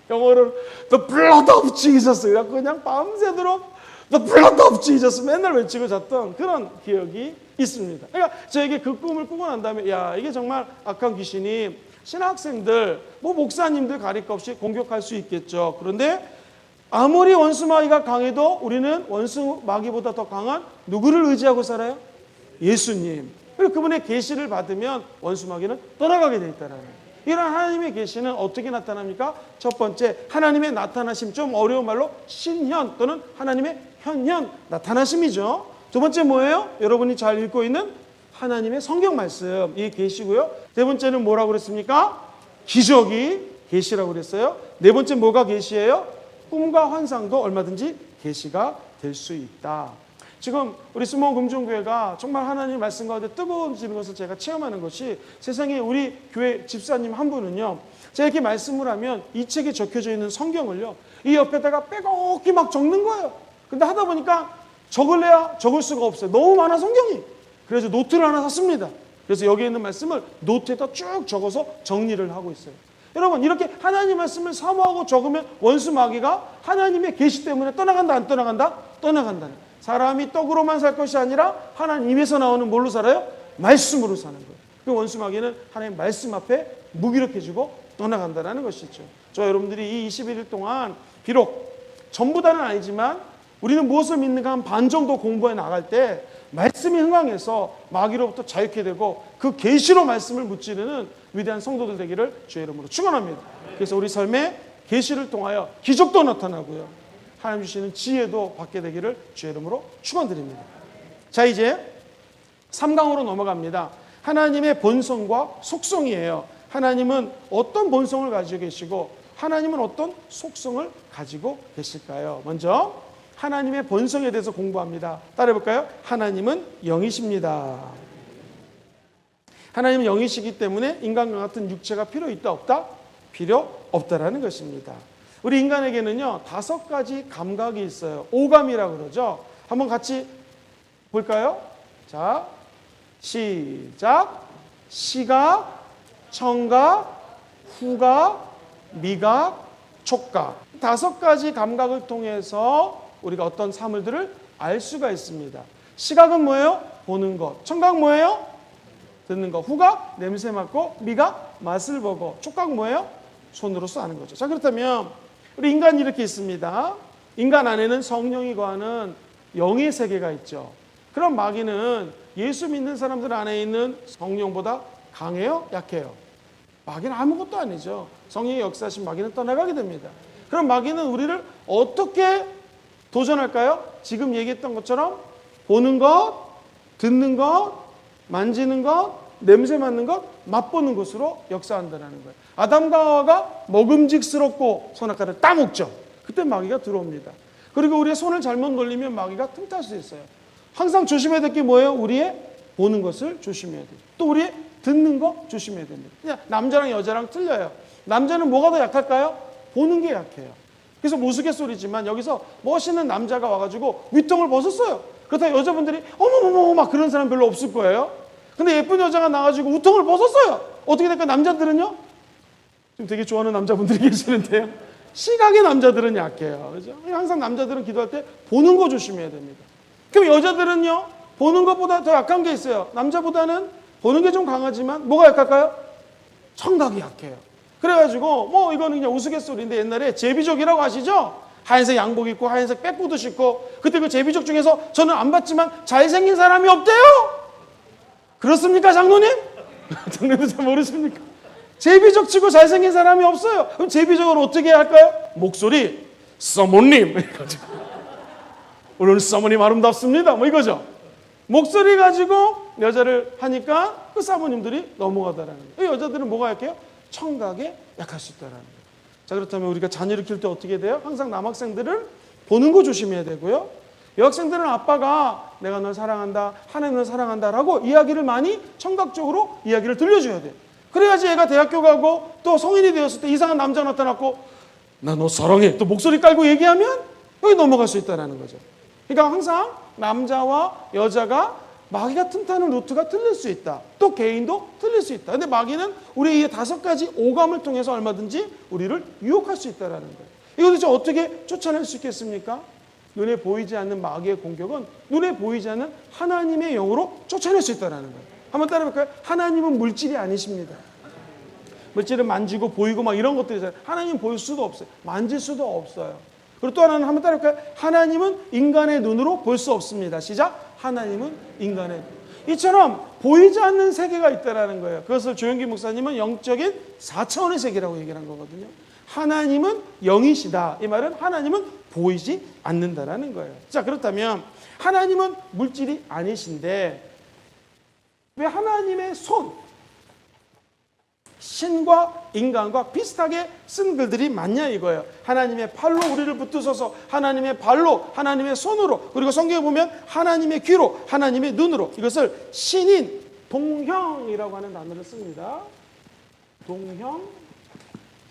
영어로 The blood of Jesus. 그래갖고 그냥 밤새도록 The blood of Jesus 맨날 외치고 잤던 그런 기억이 있습니다. 그러니까 저에게 그 꿈을 꾸고 난 다음에 야, 이게 정말 악한 귀신이 신학생들, 목사님들 가릴 것 없이 공격할 수 있겠죠. 그런데 아무리 원수 마귀가 강해도 우리는 원수 마귀보다 더 강한 누구를 의지하고 살아요? 예수님. 그리고 그분의 계시를 받으면 원수 마귀는 떠나가게 돼 있다는 거예요. 이런 하나님의 계시는 어떻게 나타납니까? 첫 번째, 하나님의 나타나심, 좀 어려운 말로 신현 또는 하나님의 현현 나타나심이죠. 두 번째 뭐예요? 여러분이 잘 읽고 있는 하나님의 성경 말씀, 이 계시고요. 네 번째는 뭐라고 그랬습니까? 기적이 계시라고 그랬어요. 네 번째 뭐가 계시예요? 꿈과 환상도 얼마든지 계시가 될 수 있다. 지금 우리 스모원 금종교회가 정말 하나님 말씀 가운데 뜨거워지는 것을 제가 체험하는 것이 세상에 우리 교회 집사님 한 분은요, 제가 이렇게 말씀을 하면 이 책에 적혀져 있는 성경을요, 이 옆에다가 빼곡히 막 적는 거예요. 근데 하다 보니까 적을래야 적을 수가 없어요. 너무 많아 성경이. 그래서 노트를 하나 샀습니다. 그래서 여기에 있는 말씀을 노트에다 쭉 적어서 정리를 하고 있어요. 여러분, 이렇게 하나님 말씀을 사모하고 적으면 원수 마귀가 하나님의 계시 때문에 떠나간다, 안 떠나간다? 떠나간다는 거예요. 사람이 떡으로만 살 것이 아니라 하나님 입에서 나오는 뭘로 살아요? 말씀으로 사는 거예요. 그 원수 마귀는 하나님 말씀 앞에 무기력해지고 떠나간다는 것이죠. 저 여러분들이 이 21일 동안 비록 전부 다는 아니지만 우리는 무엇을 믿는가 한 반 정도 공부해 나갈 때 말씀이 흥황해서 마귀로부터 자유케 되고 그 계시로 말씀을 무찌르는 위대한 성도들 되기를 주의 이름으로 축원합니다. 그래서 우리 삶에 계시를 통하여 기적도 나타나고요, 하나님 주시는 지혜도 받게 되기를 주의 이름으로 축원드립니다. 자, 이제 3강으로 넘어갑니다. 하나님의 본성과 속성이에요. 하나님은 어떤 본성을 가지고 계시고 하나님은 어떤 속성을 가지고 계실까요? 먼저 하나님의 본성에 대해서 공부합니다. 따라해볼까요? 하나님은 영이십니다. 하나님은 영이시기 때문에 인간과 같은 육체가 필요 있다 없다? 필요 없다라는 것입니다. 우리 인간에게는요 5가지 감각이 있어요. 오감이라고 그러죠. 한번 같이 볼까요? 자, 시작. 시각, 청각, 후각, 미각, 촉각. 5가지 감각을 통해서 우리가 어떤 사물들을 알 수가 있습니다. 시각은 뭐예요? 보는 것. 청각 뭐예요? 듣는 것. 후각, 냄새 맡고, 미각, 맛을 보고. 촉각 뭐예요? 손으로서 아는 거죠. 자, 그렇다면 우리 인간이 이렇게 있습니다. 인간 안에는 성령이 거하는 영의 세계가 있죠. 그럼 마귀는 예수 믿는 사람들 안에 있는 성령보다 강해요? 약해요? 마귀는 아무것도 아니죠. 성령의 역사하신 마귀는 떠나가게 됩니다. 그럼 마귀는 우리를 어떻게 도전할까요? 지금 얘기했던 것처럼 보는 것, 듣는 것, 만지는 것, 냄새 맡는 것, 맛보는 것으로 역사한다는 거예요. 아담과 하와가 먹음직스럽고 선악과를 따먹죠. 그때 마귀가 들어옵니다. 그리고 우리의 손을 잘못 놀리면 마귀가 틈탈 수 있어요. 항상 조심해야 될 게 뭐예요? 우리의 보는 것을 조심해야 돼요. 또 우리의 듣는 거 조심해야 됩니다. 그냥 남자랑 여자랑 틀려요. 남자는 뭐가 더 약할까요? 보는 게 약해요. 그래서 우스갯소리지만 여기서 멋있는 남자가 와가지고 위통을 벗었어요. 그렇다고 여자분들이 어머머머 막 그런 사람 별로 없을 거예요. 근데 예쁜 여자가 나와가지고 우통을 벗었어요. 어떻게 될까? 남자들은요? 지금 되게 좋아하는 남자분들이 계시는데요. 시각의 남자들은 약해요. 그죠? 항상 남자들은 기도할 때 보는 거 조심해야 됩니다. 그럼 여자들은요? 보는 것보다 더 약한 게 있어요. 남자보다는 보는 게 좀 강하지만 뭐가 약할까요? 청각이 약해요. 그래가지고 뭐 이거는 그냥 우스갯소리인데 옛날에 제비족이라고 아시죠? 하얀색 양복 입고 하얀색 백구두 신고 그때 그 제비족 중에서 저는 안 봤지만 잘생긴 사람이 없대요. 그렇습니까 장로님? 장로님 잘 모르십니까? 제비족 치고 잘생긴 사람이 없어요. 그럼 제비족은 어떻게 해야 할까요? 목소리 사모님 오늘 사모님 아름답습니다 뭐 이거죠. 목소리 가지고 여자를 하니까 그 사모님들이 넘어가다라는 거예요. 여자들은 뭐가 약해요? 청각에 약할 수 있다는 거예요. 자, 그렇다면 우리가 자녀를 키울 때 어떻게 돼요? 항상 남학생들은 보는 거 조심해야 되고요. 여학생들은 아빠가 내가 널 사랑한다, 하나님 널 사랑한다라고 이야기를 많이 청각적으로 이야기를 들려줘야 돼요. 그래야지 애가 대학교 가고 또 성인이 되었을 때 이상한 남자가 나타났고 나 너 사랑해 또 목소리 깔고 얘기하면 여기 넘어갈 수 있다는 거죠. 그러니까 항상 남자와 여자가 마귀가 틈타는 루트가 틀릴 수 있다. 또 개인도 틀릴 수 있다. 근데 마귀는 우리의 이 5가지 오감을 통해서 얼마든지 우리를 유혹할 수 있다는 거예요. 이거 도대체 어떻게 쫓아낼 수 있겠습니까? 눈에 보이지 않는 마귀의 공격은 눈에 보이지 않는 하나님의 영으로 쫓아낼 수 있다는 거예요. 한번 따라해볼까요? 하나님은 물질이 아니십니다. 물질을 만지고 보이고 막 이런 것들이잖아요. 하나님 보일 수도 없어요. 만질 수도 없어요. 그리고 또 하나는 한번 따라해볼까요? 하나님은 인간의 눈으로 볼 수 없습니다. 시작. 하나님은 인간의 눈. 이처럼 보이지 않는 세계가 있다는 거예요. 그것을 조영기 목사님은 영적인 4차원의 세계라고 얘기를 한 거거든요. 하나님은 영이시다. 이 말은 하나님은 보이지 않는다라는 거예요. 자, 그렇다면 하나님은 물질이 아니신데 왜 하나님의 손, 신과 인간과 비슷하게 쓴 글들이 많냐 이거예요. 하나님의 팔로 우리를 붙드셔서 하나님의 발로, 하나님의 손으로, 그리고 성경에 보면 하나님의 귀로, 하나님의 눈으로, 이것을 신인, 동형이라고 하는 단어를 씁니다. 동형.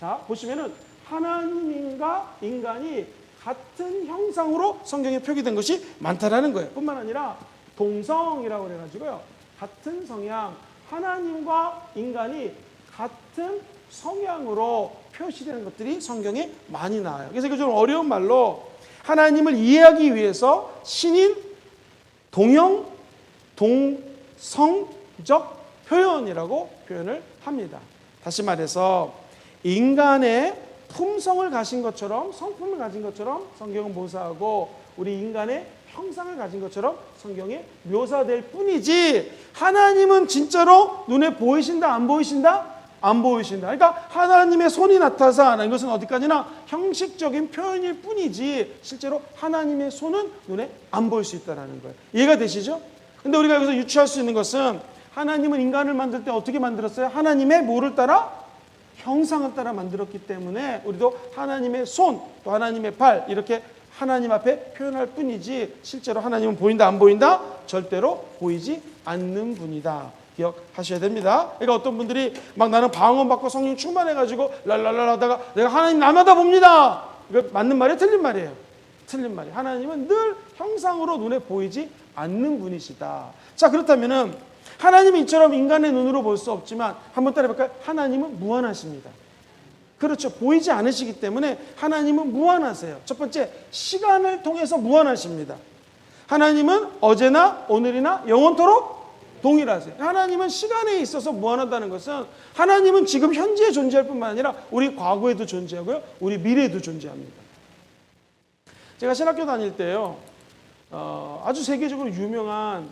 자, 보시면은 하나님과 인간이 같은 형상으로 성경에 표기된 것이 많다라는 거예요. 뿐만 아니라 동성이라고 해가지고요. 같은 성향, 하나님과 인간이 같은 성향으로 표시되는 것들이 성경에 많이 나와요. 그래서 이거 좀 어려운 말로 하나님을 이해하기 위해서 신인, 동형, 동성적 표현이라고 표현을 합니다. 다시 말해서 인간의 품성을 가진 것처럼, 성품을 가진 것처럼 성경은 묘사하고 우리 인간의 형상을 가진 것처럼 성경에 묘사될 뿐이지 하나님은 진짜로 눈에 보이신다 안 보이신다? 안 보이신다. 그러니까 하나님의 손이 나타나서 이것은 어디까지나 형식적인 표현일 뿐이지 실제로 하나님의 손은 눈에 안 보일 수 있다는 거예요. 이해가 되시죠? 근데 우리가 여기서 유추할 수 있는 것은 하나님은 인간을 만들 때 어떻게 만들었어요? 하나님의 뭐를 따라? 형상을 따라 만들었기 때문에 우리도 하나님의 손, 또 하나님의 발 이렇게 하나님 앞에 표현할 뿐이지 실제로 하나님은 보인다 안 보인다? 절대로 보이지 않는 분이다. 기억하셔야 됩니다. 그러니까 어떤 분들이 막 나는 방언 받고 성령 충만해가지고 랄랄랄 하다가 내가 하나님 날마다 봅니다. 이거 맞는 말이에요? 틀린 말이에요? 틀린 말이에요. 하나님은 늘 형상으로 눈에 보이지 않는 분이시다. 자, 그렇다면은 하나님이 이처럼 인간의 눈으로 볼 수 없지만 한번 따라해볼까요? 하나님은 무한하십니다. 그렇죠. 보이지 않으시기 때문에 하나님은 무한하세요. 첫 번째, 시간을 통해서 무한하십니다. 하나님은 어제나 오늘이나 영원토록 동일하세요. 하나님은 시간에 있어서 무한하다는 것은 하나님은 지금 현재에 존재할 뿐만 아니라 우리 과거에도 존재하고요. 우리 미래에도 존재합니다. 제가 신학교 다닐 때요. 아주 세계적으로 유명한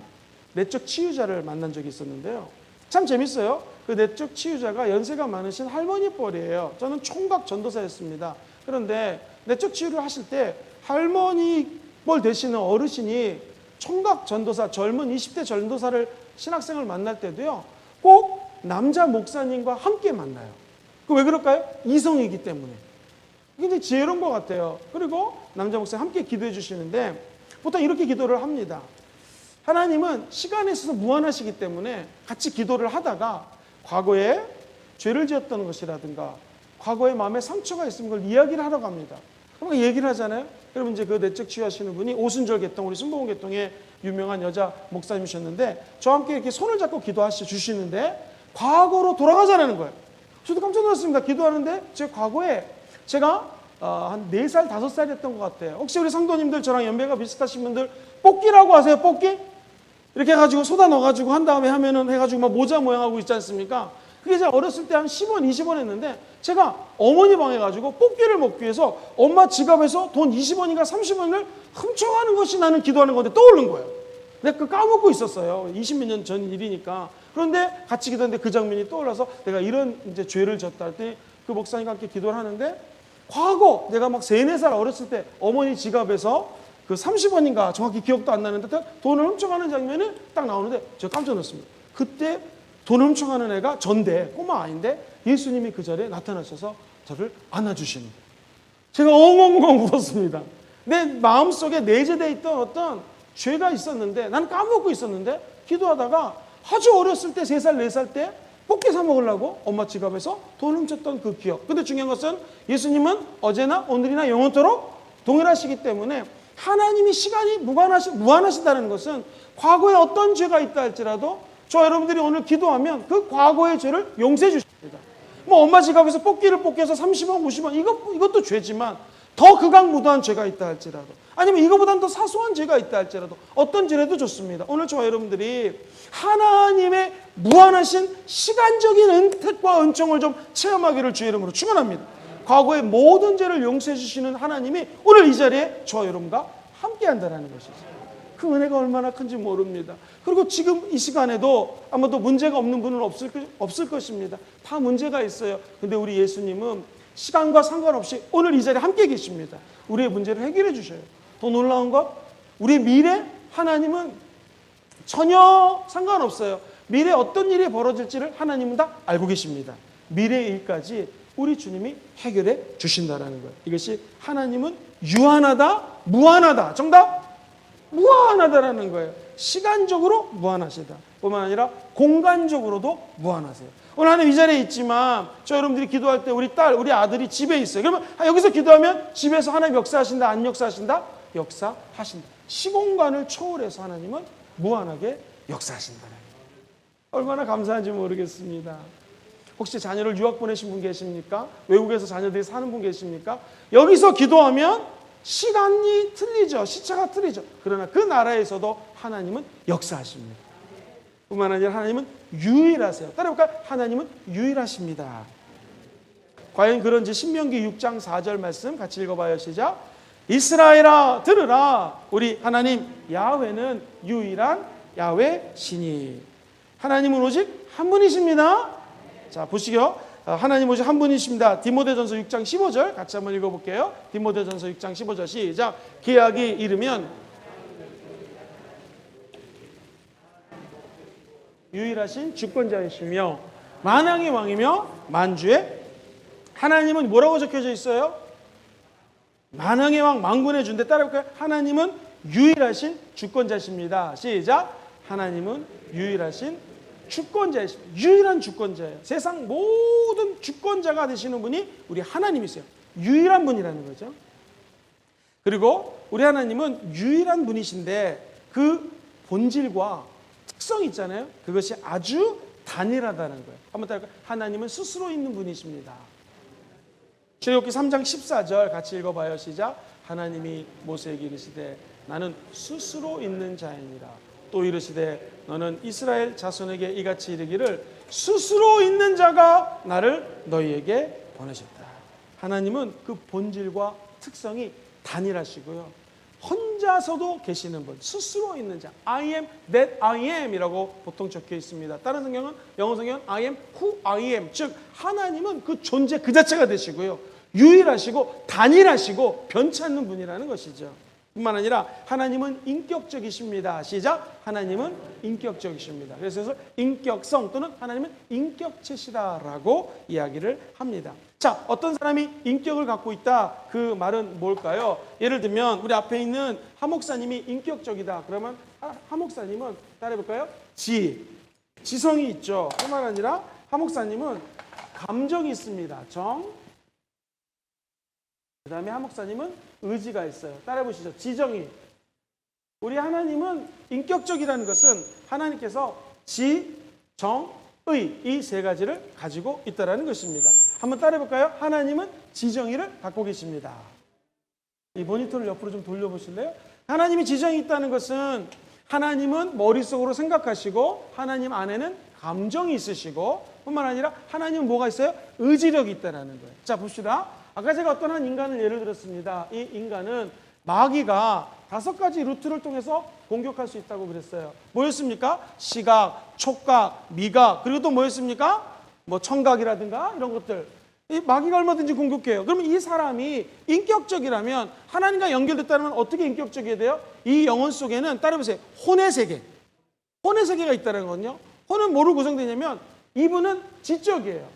내적 치유자를 만난 적이 있었는데요. 참 재밌어요. 그 내적 치유자가 연세가 많으신 할머니 뻘이에요. 저는 총각 전도사였습니다. 그런데 내적 치유를 하실 때 할머니 뻘 되시는 어르신이 총각 전도사, 젊은 20대 전도사를 신학생을 만날 때도요. 꼭 남자 목사님과 함께 만나요. 그 왜 그럴까요? 이성이기 때문에. 굉장히 지혜로운 것 같아요. 그리고 남자 목사님 함께 기도해 주시는데 보통 이렇게 기도를 합니다. 하나님은 시간에 있어서 무한하시기 때문에 같이 기도를 하다가 과거에 죄를 지었던 것이라든가 과거에 마음에 상처가 있으면 그걸 이야기를 하러 갑니다. 그럼 얘기를 하잖아요. 그러면 이제 그 내적 치유하시는 분이 오순절 개통, 우리 순복음 개통의 유명한 여자 목사님이셨는데 저와 함께 이렇게 손을 잡고 기도하시 주시는데 과거로 돌아가자는 거예요. 저도 깜짝 놀랐습니다. 기도하는데 제 과거에 제가 한 4살, 5살이었던 것 같아요. 혹시 우리 성도님들 저랑 연배가 비슷하신 분들 뽑기라고 아세요? 뽑기? 이렇게 해가지고 쏟아 넣어가지고 한 다음에 하면은 해가지고 막 모자 모양하고 있지 않습니까? 그게 제가 어렸을 때 한 10원, 20원 했는데 제가 어머니 방에 가지고 뽑기를 먹기 위해서 엄마 지갑에서 돈 20원인가 30원을 훔쳐가는 것이 나는 기도하는 건데 떠오른 거예요. 내가 그 까먹고 있었어요. 20몇 년 전 일이니까. 그런데 같이 기도했는데 그 장면이 떠올라서 내가 이런 이제 죄를 졌다 할 때 그 목사님과 함께 기도를 하는데 과거 내가 막 3, 4살 어렸을 때 어머니 지갑에서 그 30원인가 정확히 기억도 안 나는데 돈을 훔쳐가는 장면이 딱 나오는데 제가 깜짝 놀랐습니다. 그때 돈을 훔쳐가는 애가 전데 꼬마 아이인데 예수님이 그 자리에 나타나셔서 저를 안아주시는 거예요. 제가 엉엉엉 울었습니다. 내 마음속에 내재되어 있던 어떤 죄가 있었는데 나는 까먹고 있었는데 기도하다가 아주 어렸을 때 3살, 4살 때 뽑기 사 먹으려고 엄마 지갑에서 돈 훔쳤던 그 기억. 근데 중요한 것은 예수님은 어제나 오늘이나 영원토록 동일하시기 때문에 하나님이 시간이 무한하시다는 것은 과거에 어떤 죄가 있다 할지라도 저 여러분들이 오늘 기도하면 그 과거의 죄를 용서해 주십니다. 뭐 엄마 지갑에서 뽑기를 뽑기해서 30원, 50원 이것도 죄지만 더 극악무도한 죄가 있다 할지라도 아니면 이거보다는 더 사소한 죄가 있다 할지라도 어떤 죄라도 좋습니다. 오늘 저와 여러분들이 하나님의 무한하신 시간적인 은택과 은총을 좀 체험하기를 주의 이름으로 축원합니다. 과거의 모든 죄를 용서해 주시는 하나님이 오늘 이 자리에 저와 여러분과 함께 한다는 것이죠. 그 은혜가 얼마나 큰지 모릅니다. 그리고 지금 이 시간에도 아마도 문제가 없는 분은 없을 것입니다. 다 문제가 있어요. 근데 우리 예수님은 시간과 상관없이 오늘 이 자리에 함께 계십니다. 우리의 문제를 해결해 주셔요. 더 놀라운 것, 우리의 미래 하나님은 전혀 상관없어요. 미래에 어떤 일이 벌어질지를 하나님은 다 알고 계십니다. 미래의 일까지 우리 주님이 해결해 주신다는 거예요. 이것이 하나님은 유한하다, 무한하다. 정답? 무한하다라는 거예요. 시간적으로 무한하시다. 뿐만 아니라 공간적으로도 무한하세요. 오늘 하나님 이 자리에 있지만 저 여러분들이 기도할 때 우리 딸, 우리 아들이 집에 있어요. 그러면 여기서 기도하면 집에서 하나님 역사하신다, 안 역사하신다? 역사하신다. 시공간을 초월해서 하나님은 무한하게 역사하신다는 거예요. 얼마나 감사한지 모르겠습니다. 혹시 자녀를 유학 보내신 분 계십니까? 외국에서 자녀들이 사는 분 계십니까? 여기서 기도하면 시간이 틀리죠. 시차가 틀리죠. 그러나 그 나라에서도 하나님은 역사하십니다. 뿐만 아니라 하나님은 유일하세요. 따라해볼까요? 하나님은 유일하십니다. 과연 그런지 신명기 6장 4절 말씀 같이 읽어봐요. 시작. 이스라엘아 들으라. 우리 하나님 야훼는 유일한 야훼시니. 하나님은 오직 한 분이십니다. 자, 보시죠. 하나님 오직 한 분이십니다. 디모데전서 6장 15절 같이 한번 읽어볼게요. 디모데전서 6장 15절 시작. 기약이 이르면 유일하신 주권자이시며 만왕의 왕이며 만주의 하나님은 뭐라고 적혀져 있어요? 만왕의 왕 만군의 주인데 따라볼까요? 하나님은 유일하신 주권자십니다. 시작. 하나님은 유일하신 주권자이십니다. 유일한 주권자예요. 세상 모든 주권자가 되시는 분이 우리 하나님이세요. 유일한 분이라는 거죠. 그리고 우리 하나님은 유일한 분이신데 그 본질과 특성이 있잖아요. 그것이 아주 단일하다는 거예요. 한번 따라할까요? 하나님은 스스로 있는 분이십니다. 출애굽기 3장 14절 같이 읽어봐요. 시작. 하나님이 모세에게 이르시되 나는 스스로 있는 자이니라. 또 이르시되 너는 이스라엘 자손에게 이같이 이르기를 스스로 있는 자가 나를 너희에게 보내셨다. 하나님은 그 본질과 특성이 단일하시고요. 혼자서도 계시는 분, 스스로 있는 자. I am that I am 이라고 보통 적혀 있습니다. 다른 성경은, 영어 성경은 I am who I am. 즉 하나님은 그 존재 그 자체가 되시고요. 유일하시고 단일하시고 변치 않는 분이라는 것이죠. 뿐만 아니라 하나님은 인격적이십니다. 시작. 하나님은 인격적이십니다. 그래서 인격성 또는 하나님은 인격체시다라고 이야기를 합니다. 자, 어떤 사람이 인격을 갖고 있다. 그 말은 뭘까요? 예를 들면 우리 앞에 있는 하 목사님이 인격적이다. 그러면 하 목사님은 따라해볼까요? 지성이 있죠. 뿐만 아니라 하 목사님은 감정이 있습니다. 그 다음에 하 목사님은 의지가 있어요. 따라해보시죠. 지정이. 우리 하나님은 인격적이라는 것은 하나님께서 지, 정, 의 이 세 가지를 가지고 있다는 것입니다. 한번 따라해볼까요? 하나님은 지정의를 갖고 계십니다. 이 모니터를 옆으로 좀 돌려보실래요? 하나님이 지정이 있다는 것은 하나님은 머릿속으로 생각하시고 하나님 안에는 감정이 있으시고 뿐만 아니라 하나님은 뭐가 있어요? 의지력이 있다는 거예요. 자, 봅시다. 아까 제가 어떤 한 인간을 예를 들었습니다. 이 인간은 마귀가 5가지 루트를 통해서 공격할 수 있다고 그랬어요. 뭐였습니까? 시각, 촉각, 미각, 그리고 또 뭐였습니까? 뭐 청각이라든가 이런 것들. 이 마귀가 얼마든지 공격해요. 그러면 이 사람이 인격적이라면 하나님과 연결됐다면 어떻게 인격적이어야 돼요? 이 영혼 속에는 따라해보세요. 혼의 세계. 혼의 세계가 있다는 건요. 혼은 뭐로 구성되냐면 이분은 지적이에요.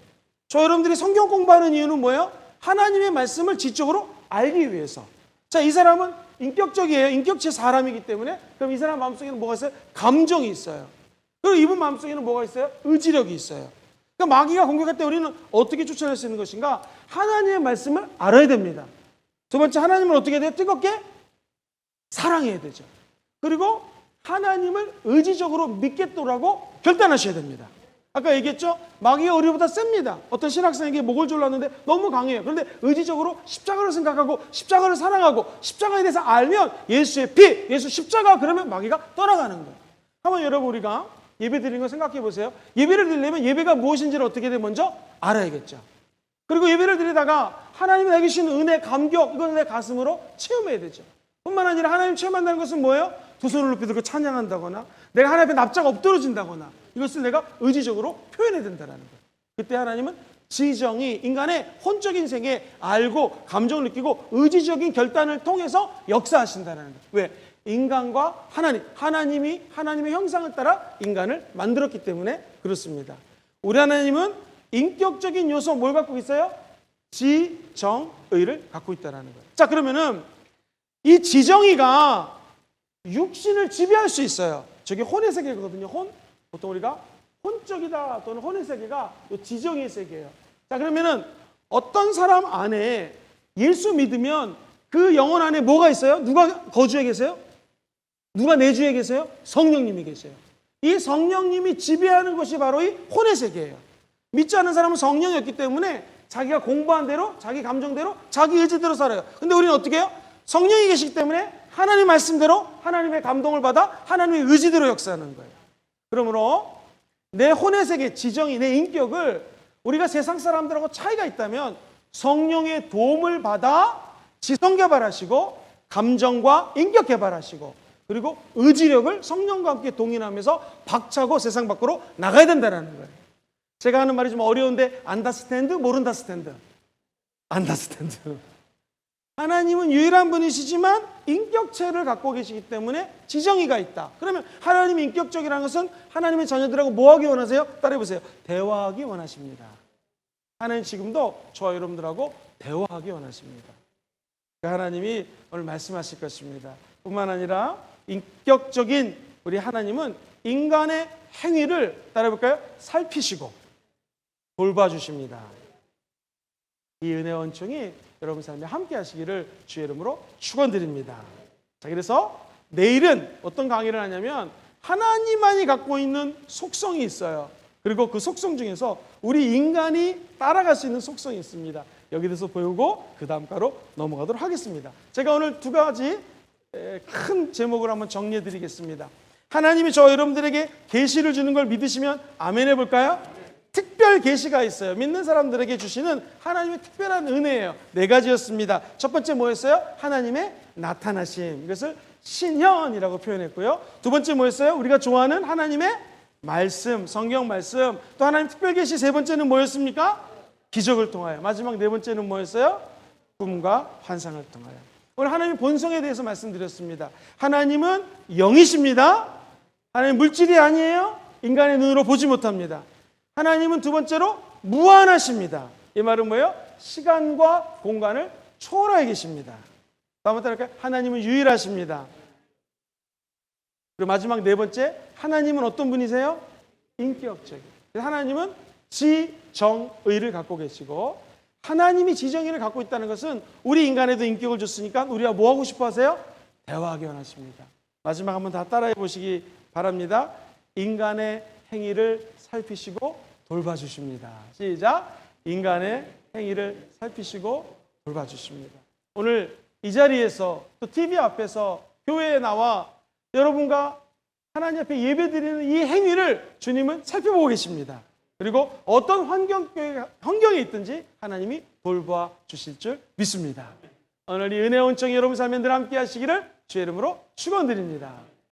저 여러분들이 성경 공부하는 이유는 뭐예요? 하나님의 말씀을 지적으로 알기 위해서. 자, 이 사람은 인격적이에요. 인격체 사람이기 때문에 그럼 이 사람 마음속에는 뭐가 있어요? 감정이 있어요. 그리고 이분 마음속에는 뭐가 있어요? 의지력이 있어요. 그러니까 마귀가 공격할 때 우리는 어떻게 쫓아낼 수 있는 것인가? 하나님의 말씀을 알아야 됩니다. 두 번째, 하나님을 어떻게 해야 돼요? 뜨겁게 사랑해야 되죠. 그리고 하나님을 의지적으로 믿겠노라고 결단하셔야 됩니다. 아까 얘기했죠? 마귀가 우리보다 셉니다. 어떤 신학생에게 목을 졸랐는데 너무 강해요. 그런데 의지적으로 십자가를 생각하고 십자가를 사랑하고 십자가에 대해서 알면 예수의 피, 예수 십자가, 그러면 마귀가 떠나가는 거예요. 한번 여러분 우리가 예배 드리는 거 생각해 보세요. 예배를 드리려면 예배가 무엇인지를 어떻게 돼 먼저 알아야겠죠. 그리고 예배를 드리다가 하나님이 내게 주신 은혜, 감격, 이건 내 가슴으로 체험해야 되죠. 뿐만 아니라 하나님 체험한다는 것은 뭐예요? 두 손을 높이 들고 찬양한다거나 내가 하나님 앞에 납작 엎드러진다거나 이것을 내가 의지적으로 표현해야 된다는 거예요. 그때 하나님은 지정이 인간의 혼적인 세계에 알고 감정을 느끼고 의지적인 결단을 통해서 역사하신다는 거예요. 왜? 인간과 하나님이 하나님의 형상을 따라 인간을 만들었기 때문에 그렇습니다. 우리 하나님은 인격적인 요소 뭘 갖고 있어요? 지정의를 갖고 있다는 거예요. 자, 그러면은 이 지정의가 육신을 지배할 수 있어요. 저게 혼의 세계거든요. 보통 우리가 혼적이다 또는 혼의 세계가 지정의 세계예요. 자, 그러면은 어떤 사람 안에 예수 믿으면 그 영혼 안에 뭐가 있어요? 누가 거주해 계세요? 누가 내주에 계세요? 성령님이 계세요. 이 성령님이 지배하는 것이 바로 이 혼의 세계예요. 믿지 않는 사람은 성령이 없기 때문에 자기가 공부한 대로, 자기 감정대로, 자기 의지대로 살아요. 근데 우리는 어떻게 해요? 성령이 계시기 때문에 하나님 말씀대로 하나님의 감동을 받아 하나님의 의지대로 역사하는 거예요. 그러므로 내 혼의 세계, 지정이, 내 인격을 우리가 세상 사람들하고 차이가 있다면 성령의 도움을 받아 지성 개발하시고 감정과 인격 개발하시고 그리고 의지력을 성령과 함께 동인하면서 박차고 세상 밖으로 나가야 된다는 거예요. 제가 하는 말이 좀 어려운데 안다스탠드, 모른다스탠드. 안다스탠드. 하나님은 유일한 분이시지만 인격체를 갖고 계시기 때문에 지정의가 있다. 그러면 하나님이 인격적이라는 것은 하나님의 자녀들하고 뭐 하기 원하세요? 따라해보세요. 대화하기 원하십니다. 하나님 지금도 저와 여러분들하고 대화하기 원하십니다. 하나님이 오늘 말씀하실 것입니다. 뿐만 아니라 인격적인 우리 하나님은 인간의 행위를 따라해볼까요? 살피시고 돌봐주십니다. 이 은혜의 원총이 여러분 삶에 함께 하시기를 주의 이름으로 축원드립니다. 자, 그래서 내일은 어떤 강의를 하냐면 하나님만이 갖고 있는 속성이 있어요. 그리고 그 속성 중에서 우리 인간이 따라갈 수 있는 속성이 있습니다. 여기 대해서 배우고 그 다음 과로 넘어가도록 하겠습니다. 제가 오늘 두 가지 큰 제목을 한번 정리해 드리겠습니다. 하나님이 저 여러분들에게 계시를 주는 걸 믿으시면 아멘 해볼까요? 특별 계시가 있어요. 믿는 사람들에게 주시는 하나님의 특별한 은혜예요. 네 가지였습니다. 첫 번째 뭐였어요? 하나님의 나타나심. 이것을 신현이라고 표현했고요. 두 번째 뭐였어요? 우리가 좋아하는 하나님의 말씀, 성경 말씀. 또 하나님 특별 계시 세 번째는 뭐였습니까? 기적을 통하여. 마지막 네 번째는 뭐였어요? 꿈과 환상을 통하여. 오늘 하나님의 본성에 대해서 말씀드렸습니다. 하나님은 영이십니다. 하나님 물질이 아니에요. 인간의 눈으로 보지 못합니다. 하나님은 두 번째로 무한하십니다. 이 말은 뭐예요? 시간과 공간을 초월하게 계십니다. 다음 따라할까요? 하나님은 유일하십니다. 그리고 마지막 네 번째, 하나님은 어떤 분이세요? 인격적인. 하나님은 지정의를 갖고 계시고 하나님이 지정의를 갖고 있다는 것은 우리 인간에도 인격을 줬으니까 우리가 뭐 하고 싶어 하세요? 대화하기 원하십니다. 마지막 한번 다 따라해 보시기 바랍니다. 인간의 행위를 살피시고 돌봐주십니다. 시작. 인간의 행위를 살피시고 돌봐주십니다. 오늘 이 자리에서 또 TV 앞에서 교회에 나와 여러분과 하나님 앞에 예배드리는 이 행위를 주님은 살펴보고 계십니다. 그리고 어떤 환경에 있든지 하나님이 돌봐 주실 줄 믿습니다. 오늘 이 은혜의 온정이 여러분 삶에 늘 함께 하시기를 주의 이름으로 축원드립니다.